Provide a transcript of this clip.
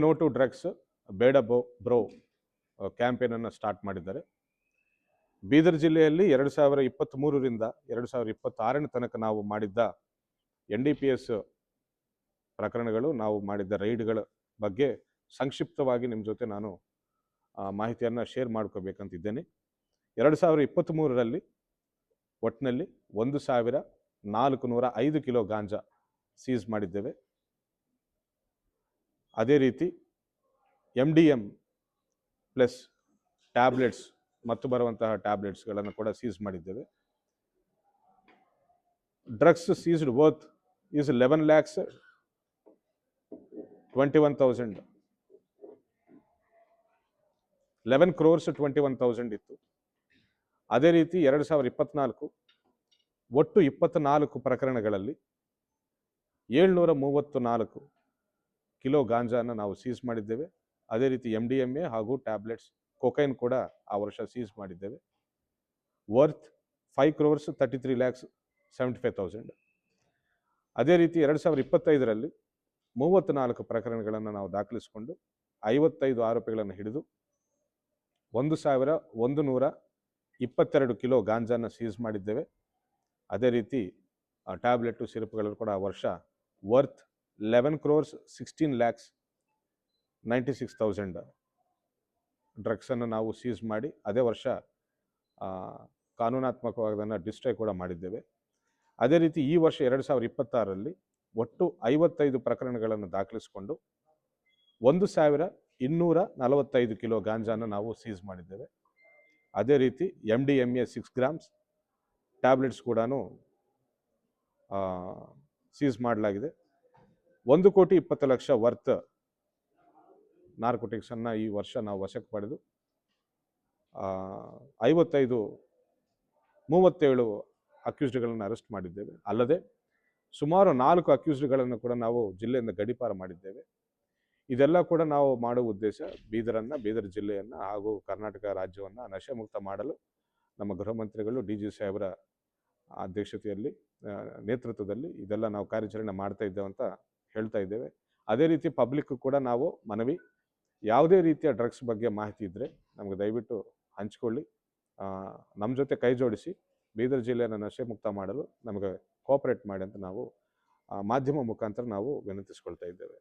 No to drugs ಬೇಡ bro campaign ಅನ್ನು start ಮಾಡಿದ್ದಾರೆ. ಬೀದರ್ ಜಿಲ್ಲೆಯಲ್ಲಿ 2023ರಿಂದ 2026ರ ತನಕ ನಾವು ಮಾಡಿದ್ದ NDPS ಪ್ರಕರಣಗಳು, ನಾವು ಮಾಡಿದ್ದ ರೈಡ್ಗಳ ಬಗ್ಗೆ ಸಂಕ್ಷಿಪ್ತವಾಗಿ ನಿಮ್ಮ ಜೊತೆ ನಾನು ಮಾಹಿತಿಯನ್ನು ಶೇರ್ ಮಾಡ್ಕೋಬೇಕಂತಿದ್ದೇನೆ. 2023ರಲ್ಲಿ ಒಟ್ಟಿನಲ್ಲಿ 1405 ಕಿಲೋ ಗಾಂಜಾ ಸೀಸ್ ಮಾಡಿದ್ದೇವೆ. ಅದೇ ರೀತಿ MDM ಪ್ಲಸ್ ಟ್ಯಾಬ್ಲೆಟ್ಸ್ ಮತ್ತು ಬರುವಂತಹ ಟ್ಯಾಬ್ಲೆಟ್ಸ್ಗಳನ್ನು ಕೂಡ ಸೀಸ್ ಮಾಡಿದ್ದೇವೆ. Drugs ceased worth is 11 crores 21,000 ಇತ್ತು. ಅದೇ ರೀತಿ 2024 ಒಟ್ಟು 24 ಪ್ರಕರಣಗಳಲ್ಲಿ 734 ಕಿಲೋ ಗಾಂಜಾನ ನಾವು ಸೀಸ್ ಮಾಡಿದ್ದೇವೆ. ಅದೇ ರೀತಿ MDMA ಹಾಗೂ ಟ್ಯಾಬ್ಲೆಟ್ಸ್ ಕೊಕೈನ್ ಕೂಡ ಆ ವರ್ಷ ಸೀಸ್ ಮಾಡಿದ್ದೇವೆ. Worth 5 crores 33,75,000. ಅದೇ ರೀತಿ 2025ರಲ್ಲಿ 34 ಪ್ರಕರಣಗಳನ್ನು ನಾವು ದಾಖಲಿಸಿಕೊಂಡು 55 ಆರೋಪಿಗಳನ್ನು ಹಿಡಿದು 1,122 ಕಿಲೋ ಗಾಂಜಾನ ಸೀಸ್ ಮಾಡಿದ್ದೇವೆ. ಅದೇ ರೀತಿ ಟ್ಯಾಬ್ಲೆಟ್ಟು ಸಿರಪ್ಗಳು ಕೂಡ ಆ ವರ್ಷ ವರ್ತ್ 11 crores 16,96,000 ಡ್ರಗ್ಸನ್ನು ನಾವು ಸೀಸ್ ಮಾಡಿ ಅದೇ ವರ್ಷ ಕಾನೂನಾತ್ಮಕವಾದನ್ನು ಡಿಸ್ಟ್ರೈ ಕೂಡ ಮಾಡಿದ್ದೇವೆ. ಅದೇ ರೀತಿ ಈ ವರ್ಷ 2026ರಲ್ಲಿ ಒಟ್ಟು 55 ಪ್ರಕರಣಗಳನ್ನು ದಾಖಲಿಸಿಕೊಂಡು 1,245 ಕಿಲೋ ಗಾಂಜಾನ ನಾವು ಸೀಸ್ ಮಾಡಿದ್ದೇವೆ. ಅದೇ ರೀತಿ MDMA 6 grams ಟ್ಯಾಬ್ಲೆಟ್ಸ್ ಕೂಡ ಸೀಸ್ ಮಾಡಲಾಗಿದೆ. 1,20,00,000 ವರ್ತ್ ನಾರ್ಕೋಟಿಕ್ಸನ್ನು ಈ ವರ್ಷ ನಾವು ವಶಕ್ಕೆ ಪಡೆದು 37 ಅಕ್ಯೂಸ್ಡ್ಗಳನ್ನು ಅರೆಸ್ಟ್ ಮಾಡಿದ್ದೇವೆ. ಅಲ್ಲದೆ ಸುಮಾರು 4 ಅಕ್ಯೂಸ್ಡ್ಗಳನ್ನು ಕೂಡ ನಾವು ಜಿಲ್ಲೆಯಿಂದ ಗಡೀಪಾರು ಮಾಡಿದ್ದೇವೆ. ಇದೆಲ್ಲ ಕೂಡ ನಾವು ಮಾಡುವ ಉದ್ದೇಶ ಬೀದರ್ ಜಿಲ್ಲೆಯನ್ನು ಹಾಗೂ ಕರ್ನಾಟಕ ರಾಜ್ಯವನ್ನು ನಶೆ ಮುಕ್ತ ಮಾಡಲು ನಮ್ಮ ಗೃಹ ಮಂತ್ರಿಗಳು DG ಸಾಹೇಬರ ಅಧ್ಯಕ್ಷತೆಯಲ್ಲಿ ನೇತೃತ್ವದಲ್ಲಿ ಇದೆಲ್ಲ ನಾವು ಕಾರ್ಯಾಚರಣೆ ಮಾಡ್ತಾ ಇದ್ದೇವೆ ಅಂತ ಹೇಳ್ತಾ ಇದ್ದೇವೆ. ಅದೇ ರೀತಿ ಪಬ್ಲಿಕ್ ಕೂಡ ನಾವು ಮನವಿ, ಯಾವುದೇ ರೀತಿಯ ಡ್ರಗ್ಸ್ ಬಗ್ಗೆ ಮಾಹಿತಿ ಇದ್ದರೆ ನಮಗೆ ದಯವಿಟ್ಟು ಹಂಚಿಕೊಳ್ಳಿ, ನಮ್ಮ ಜೊತೆ ಕೈ ಜೋಡಿಸಿ ಬೀದರ್ ಜಿಲ್ಲೆಯನ್ನು ನಶೆ ಮುಕ್ತ ಮಾಡಲು ನಮಗೆ ಕೋಆಪರೇಟ್ ಮಾಡಿ ಅಂತ ನಾವು ಮಾಧ್ಯಮ ಮುಖಾಂತರ ನಾವು ವಿನಂತಿಸ್ಕೊಳ್ತಾ ಇದ್ದೇವೆ.